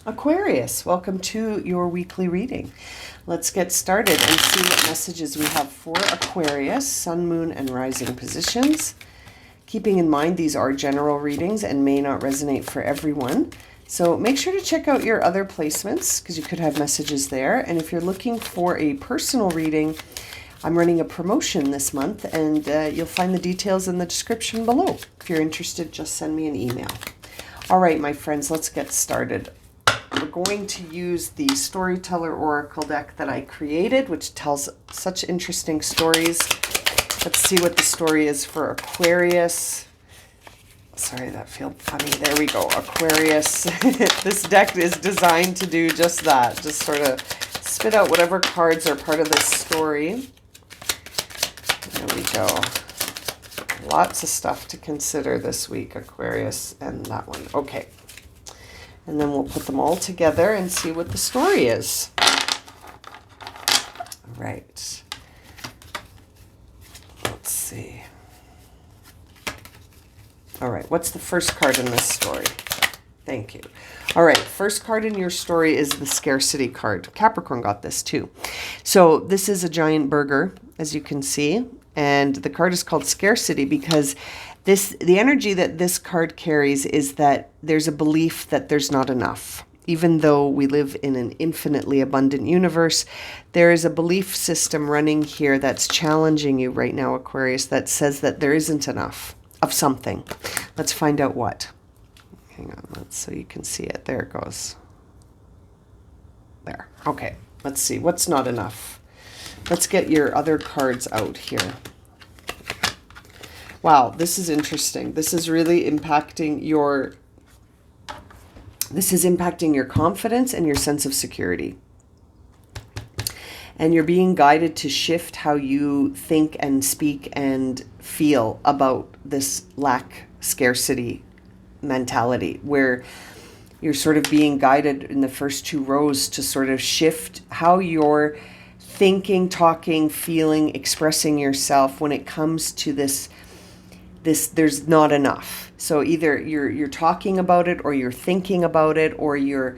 Aquarius, welcome to your weekly reading. Let's get started and see what messages we have for Aquarius, Sun, Moon, and Rising positions. Keeping in mind these are general readings and may not resonate for everyone. So make sure to check out your other placements because you could have messages there. And if you're looking for a personal reading, I'm running a promotion this month and you'll find the details in the description below. If you're interested, just send me an email. All right, my friends, let's get started. We're going to use the Storyteller Oracle deck that I created, which tells such interesting stories. Let's see what the story is for Aquarius. Sorry, that felt funny. There we go, Aquarius. This deck is designed to do just that. Just sort of spit out whatever cards are part of this story. There we go. Lots of stuff to consider this week, Aquarius, and that one. Okay. And then we'll put them all together and see what the story is. All right. Let's see. All right, what's the first card in this story? Thank you. All right, first card in your story is the scarcity card. Capricorn got this too. So this is a giant burger, as you can see. And the card is called scarcity because the energy that this card carries is that there's a belief that there's not enough. Even though we live in an infinitely abundant universe, there is a belief system running here that's challenging you right now, Aquarius, that says that there isn't enough of something. Let's find out what. Hang on, so you can see it. There it goes. There. Okay, let's see. What's not enough? Let's get your other cards out here. Wow, this is interesting. This is really impacting your confidence and your sense of security. And you're being guided to shift how you think and speak and feel about this lack scarcity mentality, where you're sort of being guided in the first two rows to sort of shift how you're thinking, talking, feeling, expressing yourself when it comes to this there's not enough. So either you're talking about it or you're thinking about it, or you're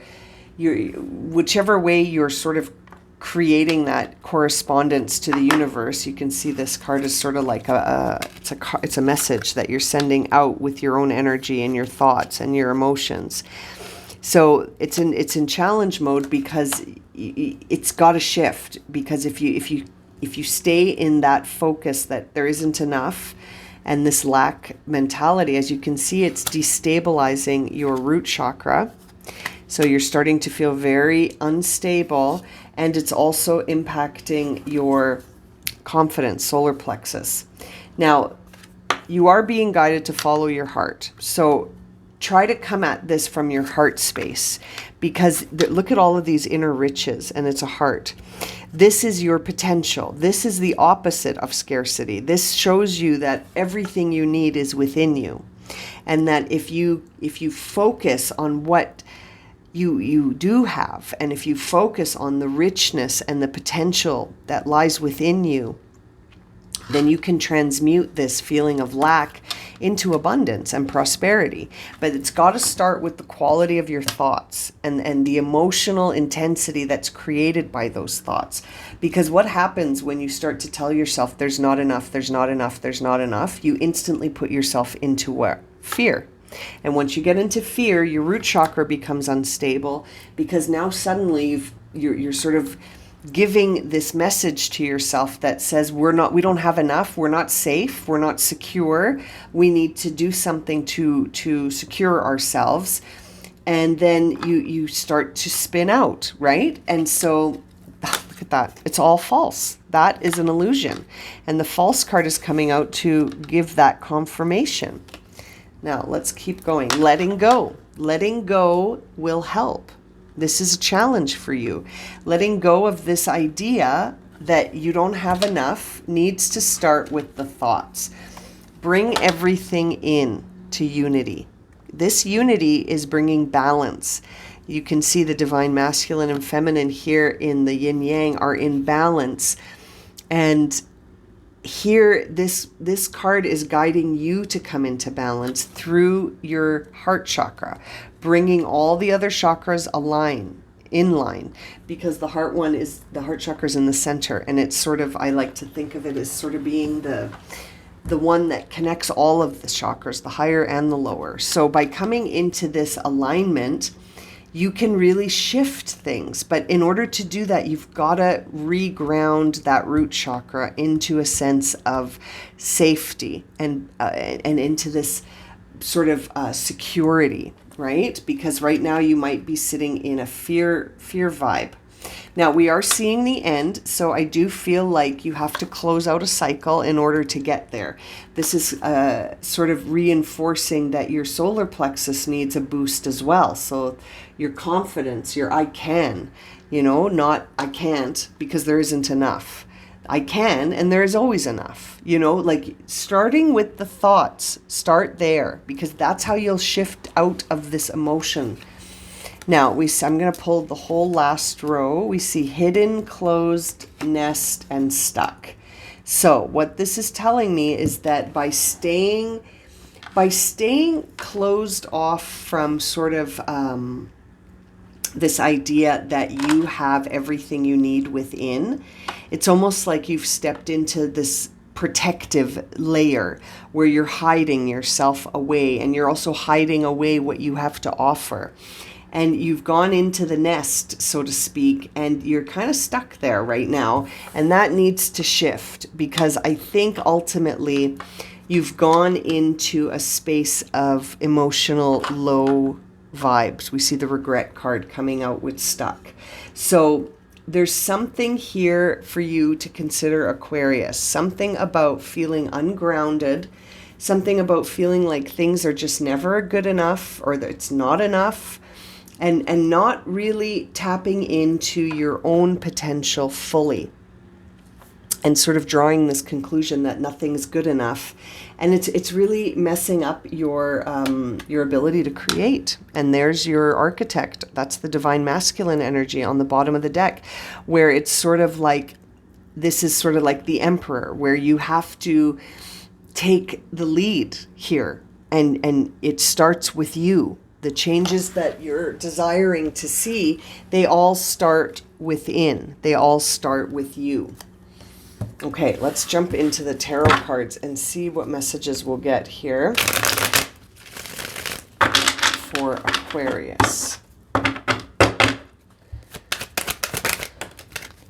whichever way you're sort of creating that correspondence to the universe. You can see this card is sort of like it's a message that you're sending out with your own energy and your thoughts and your emotions. So it's in challenge mode because it's got to shift, because if you stay in that focus that there isn't enough and this lack mentality, as you can see, it's destabilizing your root chakra. So you're starting to feel very unstable, and it's also impacting your confidence, solar plexus. Now, you are being guided to follow your heart. So try to come at this from your heart space, because look at all of these inner riches, and it's a heart. This is your potential. This is the opposite of scarcity. This shows you that everything you need is within you, and that if you focus on what you do have, and if you focus on the richness and the potential that lies within you, then you can transmute this feeling of lack into abundance and prosperity. But it's got to start with the quality of your thoughts and the emotional intensity that's created by those thoughts. Because what happens when you start to tell yourself there's not enough, there's not enough, there's not enough, you instantly put yourself into what? Fear. And once you get into fear, your root chakra becomes unstable, because now suddenly you're sort of giving this message to yourself that says we don't have enough, we're not safe, we're not secure, we need to do something to secure ourselves. And then you start to spin out, right? And so look at that, it's all false. That is an illusion, and the false card is coming out to give that confirmation. Now let's keep going. Letting go will help. This is a challenge for you. Letting go of this idea that you don't have enough needs to start with the thoughts. Bring everything in to unity. This unity is bringing balance. You can see the divine masculine and feminine here in the yin yang are in balance. And here, this card is guiding you to come into balance through your heart chakra. bringing all the other chakras in line, because the heart chakra is in the center, and it's sort of, I like to think of it as sort of being the one that connects all of the chakras, the higher and the lower. So by coming into this alignment, you can really shift things. But in order to do that, you've got to reground that root chakra into a sense of safety and into this sort of security, right? Because right now you might be sitting in a fear vibe. Now, we are seeing the end, so I do feel like you have to close out a cycle in order to get there. This is sort of reinforcing that your solar plexus needs a boost as well. So your confidence, your I can, not I can't, because there isn't enough. I can, and there is always enough, like starting with the thoughts, start there, because that's how you'll shift out of this emotion. Now, I'm going to pull the whole last row. We see hidden, closed, nest, and stuck. So what this is telling me is that by staying closed off from sort of this idea that you have everything you need within, it's almost like you've stepped into this protective layer where you're hiding yourself away, and you're also hiding away what you have to offer. And you've gone into the nest, so to speak, and you're kind of stuck there right now. And that needs to shift, because I think ultimately you've gone into a space of emotional low vibes. We see the regret card coming out with stuck. So there's something here for you to consider, Aquarius. Something about feeling ungrounded, something about feeling like things are just never good enough, or that it's not enough. And not really tapping into your own potential fully, and sort of drawing this conclusion that nothing's good enough, and it's really messing up your ability to create. And there's your architect. That's the divine masculine energy on the bottom of the deck, where it's sort of like, this is sort of like the emperor, where you have to take the lead here, and it starts with you. The changes that you're desiring to see, they all start within. They all start with you. Okay, let's jump into the tarot cards and see what messages we'll get here for Aquarius.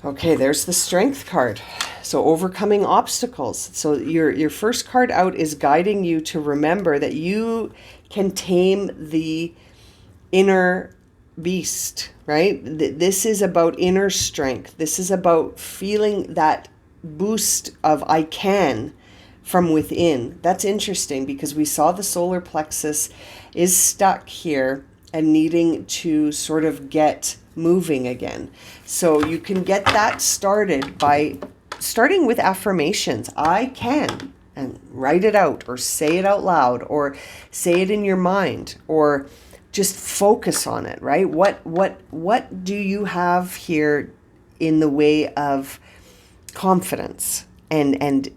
Okay, there's the Strength card. So overcoming obstacles. So your first card out is guiding you to remember that you can tame the inner beast, right? This is about inner strength. This is about feeling that boost of I can from within. That's interesting, because we saw the solar plexus is stuck here and needing to sort of get moving again. So you can get that started by starting with affirmations. I can. And write it out, or say it out loud, or say it in your mind, or just focus on it, right? What do you have here in the way of confidence and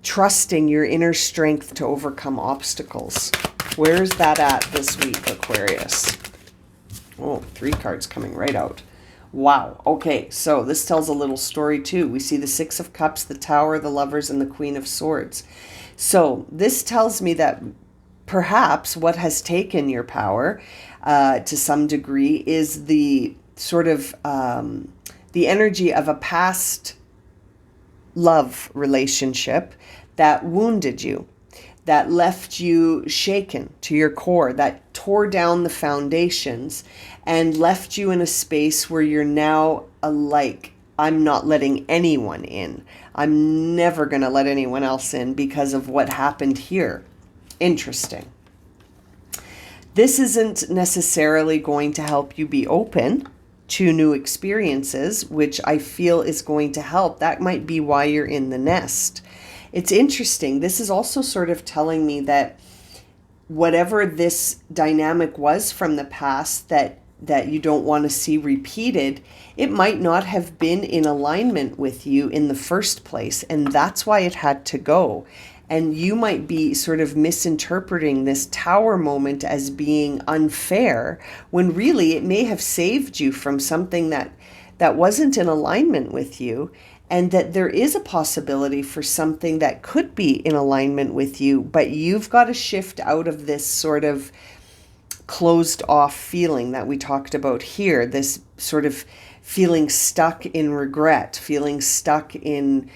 trusting your inner strength to overcome obstacles? Where's that at this week, Aquarius? Oh, 3 cards coming right out. Wow. Okay, so this tells a little story too. We see the 6 of Cups, the Tower, the Lovers, and the Queen of Swords. So this tells me that perhaps what has taken your power to some degree is the sort of the energy of a past love relationship that wounded you, that left you shaken to your core, that tore down the foundations and left you in a space where you're now I'm not letting anyone in. I'm never going to let anyone else in because of what happened here. Interesting. This isn't necessarily going to help you be open to new experiences, which I feel is going to help. That might be why you're in the nest. It's interesting. This is also sort of telling me that whatever this dynamic was from the past that you don't want to see repeated, it might not have been in alignment with you in the first place. And that's why it had to go. And you might be sort of misinterpreting this tower moment as being unfair, when really it may have saved you from something that wasn't in alignment with you, and that there is a possibility for something that could be in alignment with you, but you've got to shift out of this sort of closed off feeling that we talked about here, this sort of feeling stuck in regret, feeling stuck in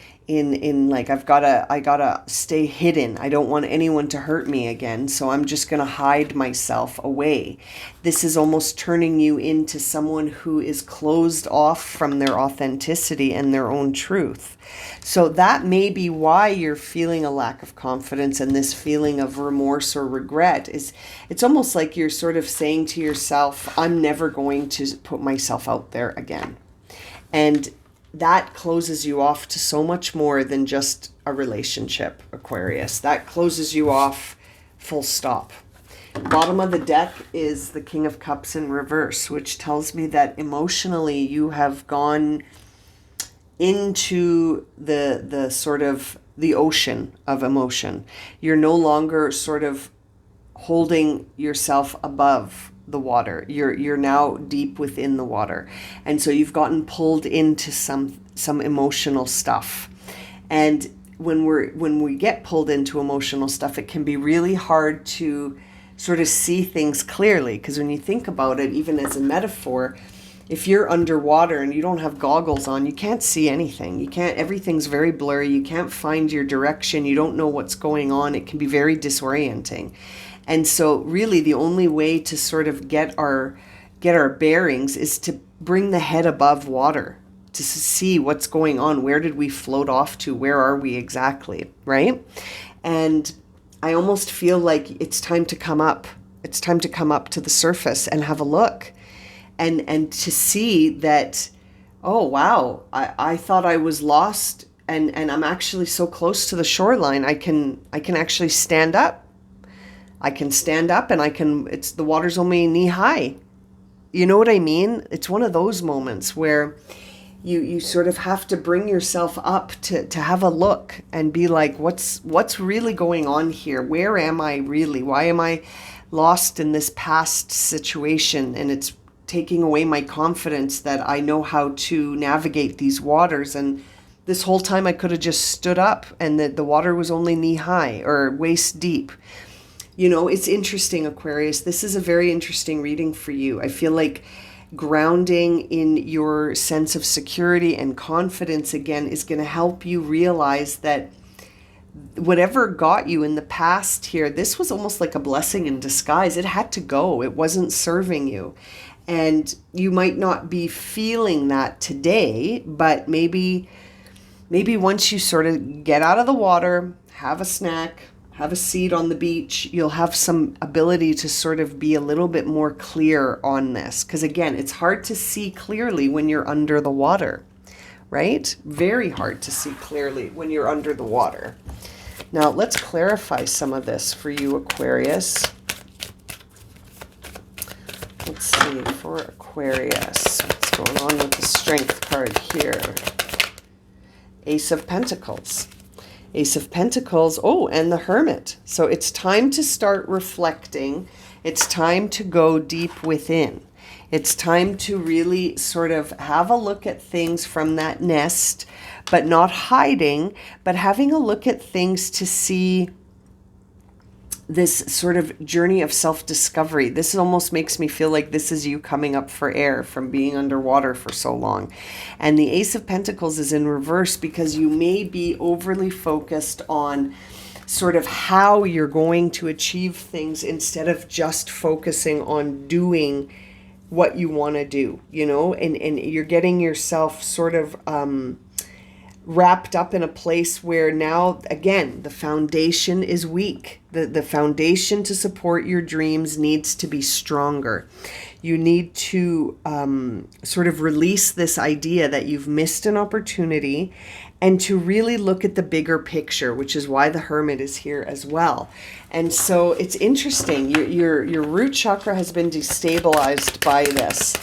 like, I gotta stay hidden. I don't want anyone to hurt me again, so I'm just gonna hide myself away. This is almost turning you into someone who is closed off from their authenticity and their own truth. So that may be why you're feeling a lack of confidence, and this feeling of remorse or regret is, it's almost like you're sort of saying to yourself, I'm never going to put myself out there again. And that closes you off to so much more than just a relationship, Aquarius. That closes you off, full stop. Bottom of the deck is the King of Cups in reverse, which tells me that emotionally you have gone into the sort of the ocean of emotion. You're no longer sort of holding yourself above the water. You're now deep within the water. And so you've gotten pulled into some emotional stuff. And when we get pulled into emotional stuff, it can be really hard to sort of see things clearly, because when you think about it, even as a metaphor, if you're underwater and you don't have goggles on, you can't see anything. Everything's very blurry. You can't find your direction. You don't know what's going on. It can be very disorienting. And so really the only way to sort of get our bearings is to bring the head above water, to see what's going on. Where did we float off to? Where are we exactly, right? And I almost feel like it's time to come up. It's time to come up to the surface and have a look, and to see that, oh, wow, I thought I was lost, and I'm actually so close to the shoreline. I can actually stand up. I can stand up, and the water's only knee high. You know what I mean? It's one of those moments where you sort of have to bring yourself up to have a look and be like, what's really going on here? Where am I really? Why am I lost in this past situation? And it's taking away my confidence that I know how to navigate these waters. And this whole time I could have just stood up, and the water was only knee high or waist deep. You know, it's interesting, Aquarius. This is a very interesting reading for you. I feel like grounding in your sense of security and confidence again is going to help you realize that whatever got you in the past here, this was almost like a blessing in disguise. It had to go. It wasn't serving you. And you might not be feeling that today, but maybe once you sort of get out of the water, have a snack, have a seat on the beach, you'll have some ability to sort of be a little bit more clear on this. Because again, it's hard to see clearly when you're under the water, right? Very hard to see clearly when you're under the water. Now, let's clarify some of this for you, Aquarius. Let's see, for Aquarius, what's going on with the Strength card here? Ace of Pentacles. Ace of Pentacles, oh, and the Hermit. So it's time to start reflecting. It's time to go deep within. It's time to really sort of have a look at things from that nest, but not hiding, but having a look at things to see this sort of journey of self-discovery. This almost makes me feel like this is you coming up for air from being underwater for so long. And the Ace of Pentacles is in reverse because you may be overly focused on sort of how you're going to achieve things instead of just focusing on doing what you want to do, you know, and you're getting yourself sort of wrapped up in a place where now, again, the foundation is weak. The foundation to support your dreams needs to be stronger. You need to sort of release this idea that you've missed an opportunity and to really look at the bigger picture, which is why the Hermit is here as well. And so it's interesting. Your root chakra has been destabilized by this.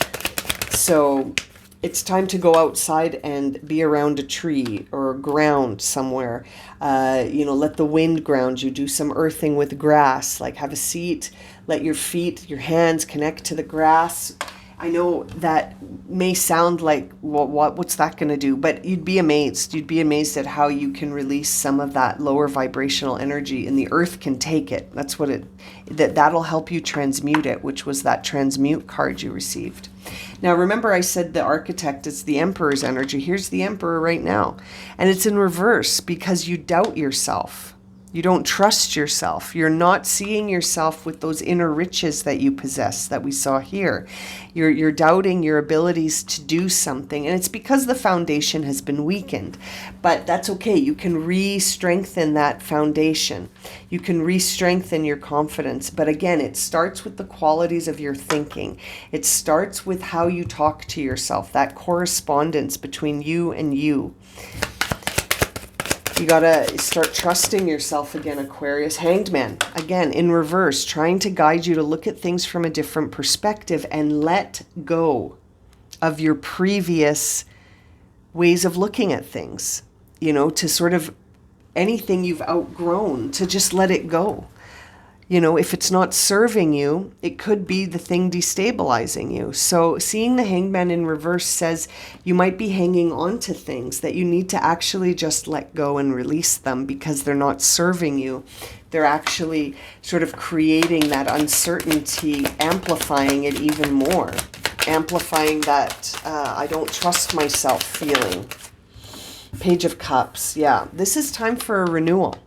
So It's time to go outside and be around a tree or ground somewhere. Let the wind ground you. Do some earthing with grass. Like have a seat, let your feet, your hands connect to the grass. I know that may sound like, well, what's that going to do? But you'd be amazed. You'd be amazed at how you can release some of that lower vibrational energy, and the earth can take it. That's what that'll help you transmute it, which was that transmute card you received. Now, remember I said the architect is the emperor's energy. Here's the emperor right now. And it's in reverse because you doubt yourself. You don't trust yourself. You're not seeing yourself with those inner riches that you possess that we saw here. You're doubting your abilities to do something. And it's because the foundation has been weakened. But that's okay. You can re-strengthen that foundation. You can re-strengthen your confidence. But again, it starts with the qualities of your thinking. It starts with how you talk to yourself, that correspondence between you and you. You gotta start trusting yourself again, Aquarius. Hanged Man, again, in reverse, trying to guide you to look at things from a different perspective and let go of your previous ways of looking at things. To sort of anything you've outgrown, to just let it go. If it's not serving you, it could be the thing destabilizing you. So seeing the Hanged Man in reverse says you might be hanging on to things that you need to actually just let go and release them because they're not serving you. They're actually sort of creating that uncertainty, amplifying it even more, amplifying that I don't trust myself feeling. Page of Cups. Yeah, this is time for a renewal.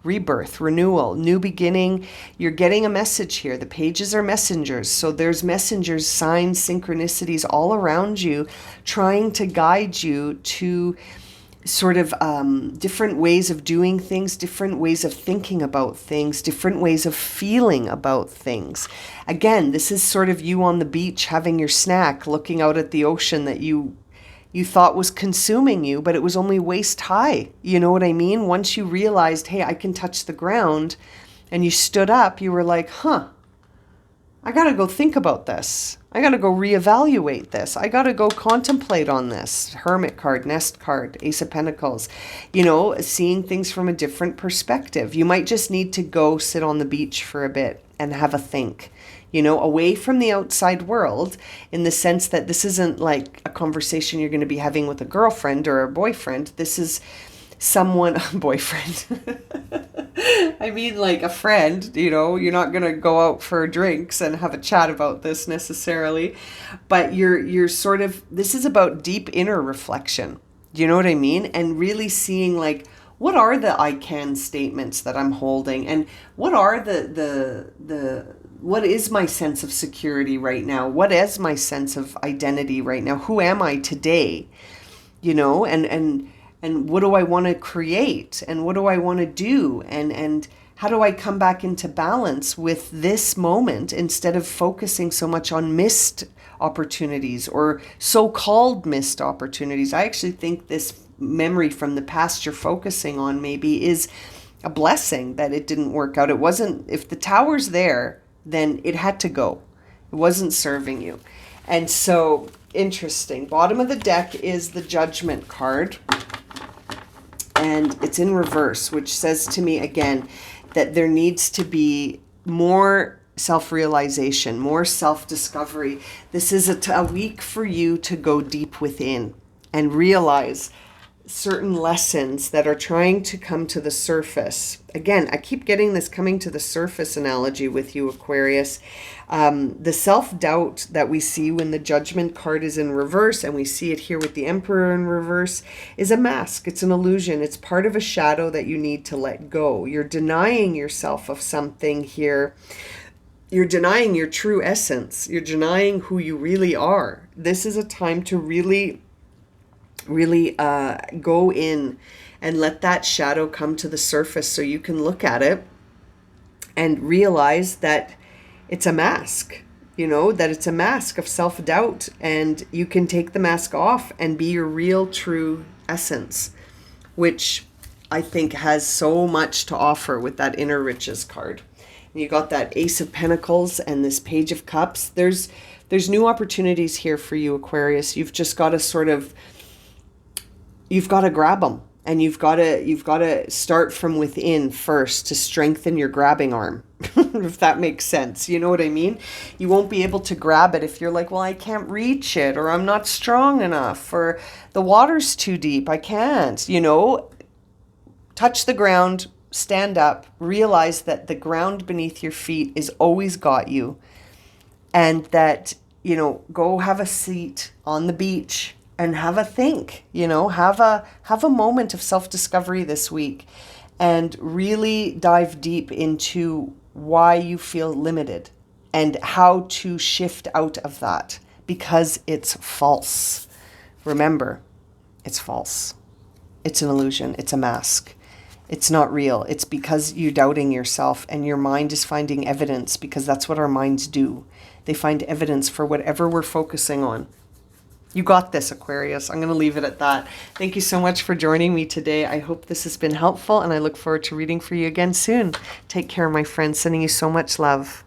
Rebirth, renewal, new beginning. You're getting a message here. The pages are messengers. So there's messengers, signs, synchronicities all around you trying to guide you to sort of different ways of doing things, different ways of thinking about things, different ways of feeling about things. Again, this is sort of you on the beach having your snack, looking out at the ocean that you thought was consuming you, but it was only waist high. You know what I mean? Once you realized, hey, I can touch the ground, and you stood up, you were like, I got to go think about this. I got to go reevaluate this. I got to go contemplate on this. Hermit card, Nest card, Ace of Pentacles, seeing things from a different perspective. You might just need to go sit on the beach for a bit and have a think. Away from the outside world, in the sense that this isn't like a conversation you're going to be having with a girlfriend or a boyfriend. This is someone, boyfriend. I mean, like a friend, you're not going to go out for drinks and have a chat about this necessarily, but you're sort of, this is about deep inner reflection. Do you know what I mean? And really seeing like, what are the I can statements that I'm holding, and what are what is my sense of security right now? What is my sense of identity right now? Who am I today? And what do I want to create? And what do I want to do? And how do I come back into balance with this moment instead of focusing so much on missed opportunities or so-called missed opportunities? I actually think this memory from the past you're focusing on maybe is a blessing that it didn't work out. It wasn't, if the tower's there, then it had to go. It wasn't serving you. And so, interesting. Bottom of the deck is the Judgment card. And it's in reverse, which says to me, again, that there needs to be more self-realization, more self-discovery. This is a week for you to go deep within and realize certain lessons that are trying to come to the surface. Again, I keep getting this coming to the surface analogy with you, Aquarius. The self-doubt that we see when the Judgment card is in reverse, and we see it here with the Emperor in reverse, is a mask. It's an illusion. It's part of a shadow that you need to let go. You're denying yourself of something here. You're denying your true essence. You're denying who you really are. This is a time to really go in and let that shadow come to the surface so you can look at it and realize that it's a mask, that it's a mask of self-doubt, and you can take the mask off and be your real true essence, which I think has so much to offer with that Inner Riches card. And you got that Ace of Pentacles and this Page of Cups. There's There's new opportunities here for you, Aquarius. You've just got to you've got to grab them, and you've got to start from within first to strengthen your grabbing arm. If that makes sense. You know what I mean? You won't be able to grab it if you're like, well, I can't reach it, or I'm not strong enough, or the water's too deep. I can't, touch the ground, stand up, realize that the ground beneath your feet is always got you, and that, go have a seat on the beach and have a think, have a moment of self-discovery this week, and really dive deep into why you feel limited and how to shift out of that, because it's false. Remember, it's false. It's an illusion. It's a mask. It's not real. It's because you're doubting yourself, and your mind is finding evidence, because that's what our minds do. They find evidence for whatever we're focusing on. You got this, Aquarius. I'm going to leave it at that. Thank you so much for joining me today. I hope this has been helpful, and I look forward to reading for you again soon. Take care, my friends. Sending you so much love.